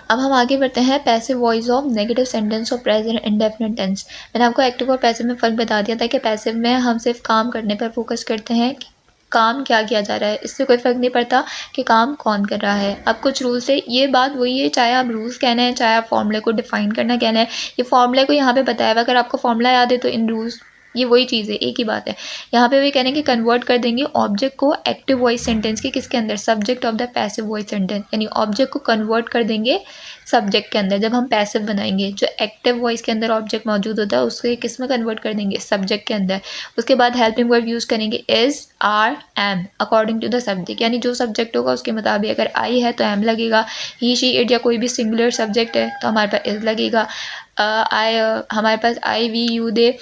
अब हम आगे बढ़ते हैं passive voice of negative sentence और प्रेजेंट इंडेफिनिट टेंस। मैंने आपको एक्टिव और पैसिव में फ़र्क बता दिया था कि पैसिव में हम सिर्फ काम करने पर फोकस करते हैं कि काम क्या किया जा रहा है, इससे कोई फ़र्क नहीं पड़ता कि काम कौन कर रहा है। अब कुछ रूल्स है, ये बात वही है, चाहे आप रूल्स कहना है चाहे आप फॉर्मूले को डिफाइन करना कहना है, ये फॉर्मूले को यहाँ पे बताया हुआ, अगर आपको फॉर्मूला याद है तो इन रूल्स ये वही चीज़ है, एक ही बात है। यहाँ पे वही कहने कि कन्वर्ट कर देंगे ऑब्जेक्ट को एक्टिव वॉइस सेंटेंस के किसके अंदर, subject of the passive voice sentence, यानी ऑब्जेक्ट को कन्वर्ट कर देंगे सब्जेक्ट के अंदर। जब हम पैसिव बनाएंगे जो एक्टिव वॉइस के अंदर ऑब्जेक्ट मौजूद होता है उसके किस में कन्वर्ट कर देंगे, सब्जेक्ट के अंदर। उसके बाद हेल्पिंग वर्ब यूज़ करेंगे is, are, am according to the subject, यानी जो सब्जेक्ट होगा उसके मुताबिक, अगर आई है तो एम लगेगा, ही शी इट या कोई भी सिंगुलर सब्जेक्ट है तो हमारे पास इज लगेगा, आई हमारे पास आई वी यू दे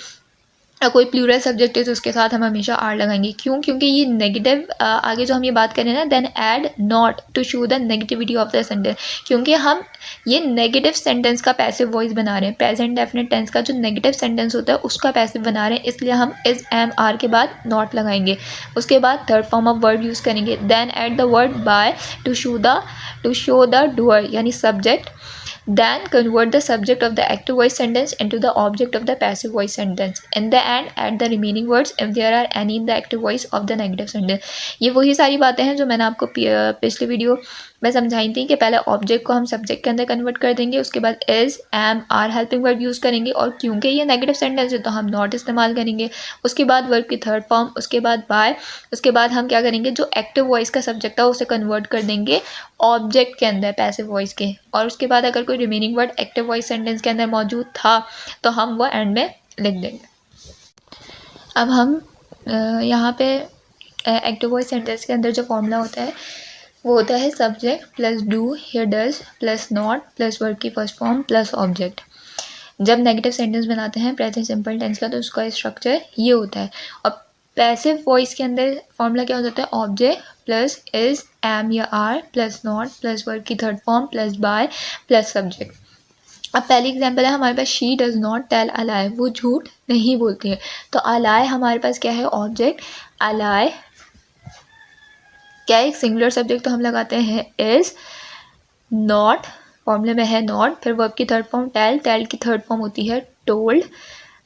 कोई प्लूरल सब्जेक्ट है तो उसके साथ हम हमेशा आर लगाएंगे। क्यों? क्योंकि ये नेगेटिव आगे जो हम ये बात करें ना, then add not to show the negativity of the sentence, क्योंकि हम ये नेगेटिव सेंटेंस का पैसिव वॉइस बना रहे हैं, प्रेजेंट डेफिनेट टेंस का जो नेगेटिव सेंटेंस होता है उसका पैसिव बना रहे हैं, इसलिए हम इज, एम, आर के बाद नॉट लगाएंगे। उसके बाद third form of word use करेंगे, then add the word by to show the doer यानी subject, then convert the subject of the active voice sentence into the object of the passive voice sentence. In the end, add the remaining words if there are any in the active voice of the negative sentence. ये वही सारी बातें हैं जो मैंने आपको पिछले video में समझाई थी कि पहले ऑब्जेक्ट को हम सब्जेक्ट के अंदर कन्वर्ट कर देंगे, उसके बाद is, am, are helping verb use करेंगे, और क्योंकि ये नेगेटिव सेंटेंस है तो हम नॉट इस्तेमाल करेंगे। उसके बाद वर्ब की थर्ड फॉर्म, उसके बाद बाय, उसके बाद हम क्या करेंगे, जो एक्टिव वॉइस का सब्जेक्ट था उसे कन्वर्ट कर देंगे ऑब्जेक्ट के अंदर पैसिव वॉइस के, और उसके बाद अगर कोई remaining word active voice sentence के अंदर मौजूद था तो हम वो एंड में लिख देंगे। अब हम यहाँ पे एक्टिव वॉइस सेंटेंस के अंदर जो फॉर्मूला होता है वो होता है सब्जेक्ट प्लस डू या does plus not plus verb की फर्स्ट फॉर्म प्लस ऑब्जेक्ट। जब नेगेटिव सेंटेंस बनाते हैं प्रेजेंट सिंपल टेंस का तो उसका स्ट्रक्चर ये होता है। और पैसिव वॉइस के अंदर फॉर्मूला क्या होता है, ऑब्जेक्ट प्लस इज, एम या are plus not plus verb की third form plus by plus subject. अब पहली एग्जांपल है हमारे पास, she does not tell a lie, वो झूठ नहीं बोलती है, तो अ लाई हमारे पास क्या है, ऑब्जेक्ट, अ लाई क्या है, एक सिंगुलर सब्जेक्ट तो हम लगाते हैं इज, नॉट फॉर्मूले में है नॉट, फिर वर्ब की थर्ड फॉर्म टेल, टेल की थर्ड फॉर्म होती है टोल्ड,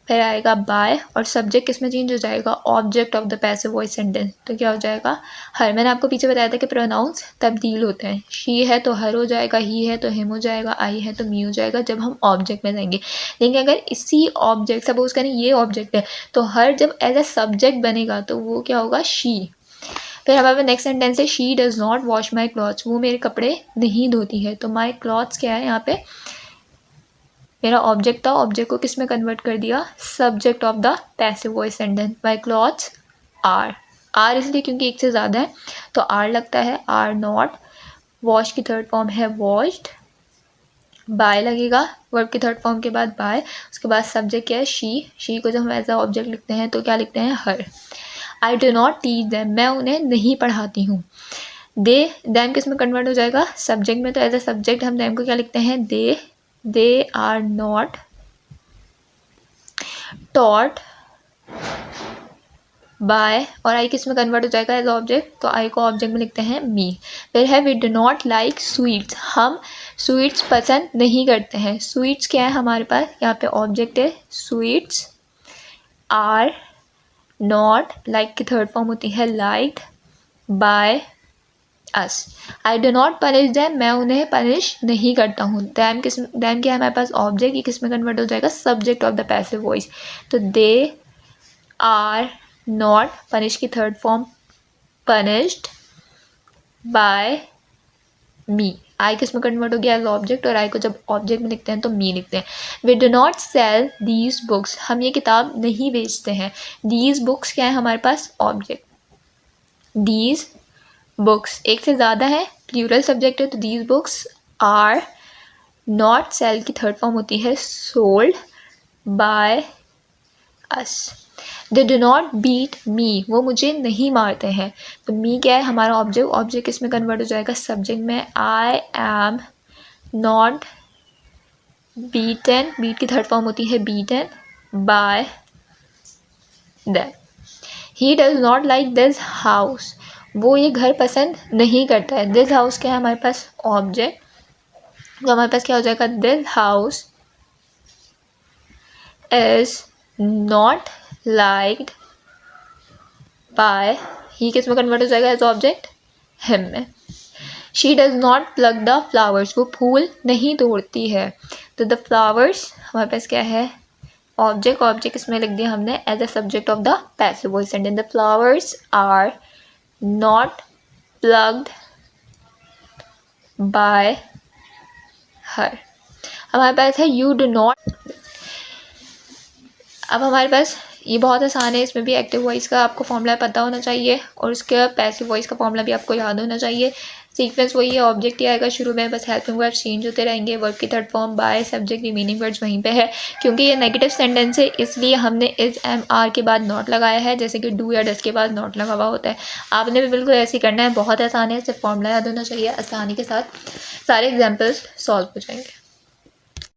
फिर आएगा बाय, और सब्जेक्ट किसमें चेंज हो जाएगा, object of the passive voice sentence, तो क्या हो जाएगा, हर। मैंने आपको पीछे बताया था कि प्रोनाउंस तब्दील होते हैं, शी है तो हर हो जाएगा, ही है तो हिम हो जाएगा, आई है तो मी हो जाएगा जब हम ऑब्जेक्ट में जाएंगे। लेकिन अगर इसी ऑब्जेक्ट, सपोज करें ये ऑब्जेक्ट है तो हर जब एज ए सब्जेक्ट बनेगा तो वो क्या होगा, शी। फिर हमारे नेक्स्ट सेंटेंस है, she does not wash my clothes, वो मेरे कपड़े नहीं धोती है, तो माई क्लॉथ्स क्या है, यहाँ पे मेरा ऑब्जेक्ट था, ऑब्जेक्ट को किस में कन्वर्ट कर दिया, subject of the passive voice sentence, my clothes are, are इसलिए क्योंकि एक से ज़्यादा है तो आर लगता है, आर नॉट, वॉश की थर्ड फॉर्म है वॉश्ड, बाय लगेगा वर्ब की थर्ड फॉर्म के बाद बाय, उसके बाद सब्जेक्ट क्या है, शी को जब हम एज अ ऑब्जेक्ट लिखते हैं तो क्या लिखते हैं, her. I do not teach them, मैं उन्हें नहीं पढ़ाती हूँ। दे, दैम किस में कन्वर्ट हो जाएगा, सब्जेक्ट में, तो एज अ सब्जेक्ट हम दैम को क्या लिखते हैं, they are not taught by, और आई किस में कन्वर्ट हो जाएगा, एज ऑब्जेक्ट, तो आई को ऑब्जेक्ट में लिखते हैं मी। फिर है we do not like sweets, हम स्वीट्स पसंद नहीं करते हैं, स्वीट्स क्या है हमारे पास, यहाँ पे ऑब्जेक्ट है, स्वीट्स आर नॉट, लाइक की थर्ड फॉर्म होती है liked, by us. I do not punish them, मैं उन्हें पनिश नहीं करता हूँ, दैम क्या है हमारे पास ऑब्जेक्ट, ये किस में कन्वर्ट हो जाएगा, subject of the passive voice, तो दे आर नॉट, पनिश की थर्ड फॉर्म पनिश्ड, बाय मी, आई किस में कन्वर्ट हो गया, एज ऑब्जेक्ट, और आई को जब ऑब्जेक्ट में लिखते हैं तो मी लिखते हैं। We do not sell these books, हम ये किताब नहीं बेचते हैं, दीज बुक्स क्या है हमारे पास, ऑब्जेक्ट, दीज बुक्स एक से ज़्यादा है, प्लूरल सब्जेक्ट है तो these books are not, sell की थर्ड फॉर्म होती है sold, by us. They do not beat me, वो मुझे नहीं मारते हैं, तो मी क्या है हमारा ऑब्जेक्ट, ऑब्जेक्ट किस में कन्वर्ट हो जाएगा, सब्जेक्ट में, I am not beaten, beat की थर्ड फॉर्म होती है beaten, by them. He does not like this house, वो ये घर पसंद नहीं करता है, दिस हाउस क्या है हमारे पास ऑब्जेक्ट, तो हमारे पास क्या हो जाएगा, this house is not liked by, he किस में कन्वर्ट हो जाएगा एज ऑब्जेक्ट, हिम में। She does not pluck the flowers, वो फूल नहीं तोड़ती है। तो द फ्लावर्स हमारे पास क्या है, ऑब्जेक्ट, ऑब्जेक्ट इसमें लिख दिया हमने as a subject of the passive voice sentence. The flowers are not plucked by her. हमारे पास है यू डू नॉट। अब हमारे पास ये बहुत आसान है, इसमें भी एक्टिव वॉइस का आपको फॉर्मूला पता होना चाहिए और उसके पैसिव वॉइस का फॉर्मूला भी आपको याद होना चाहिए। सीक्वेंस वही है, ऑब्जेक्ट ही आएगा शुरू में, बस हेल्पिंग वर्ब चेंज होते रहेंगे, वर्ब की third form by, subject remaining words वहीं पे है। क्योंकि ये नेगेटिव सेंटेंस है इसलिए हमने इज एम आर के बाद नॉट लगाया है, जैसे कि डू या डस के बाद नॉट लगा हुआ होता है। आपने भी बिल्कुल ऐसे ही करना है, बहुत आसान है, सिर्फ फॉर्मूला याद होना चाहिए। आसानी के साथ सारे एग्जाम्पल्स सॉल्व हो जाएंगे।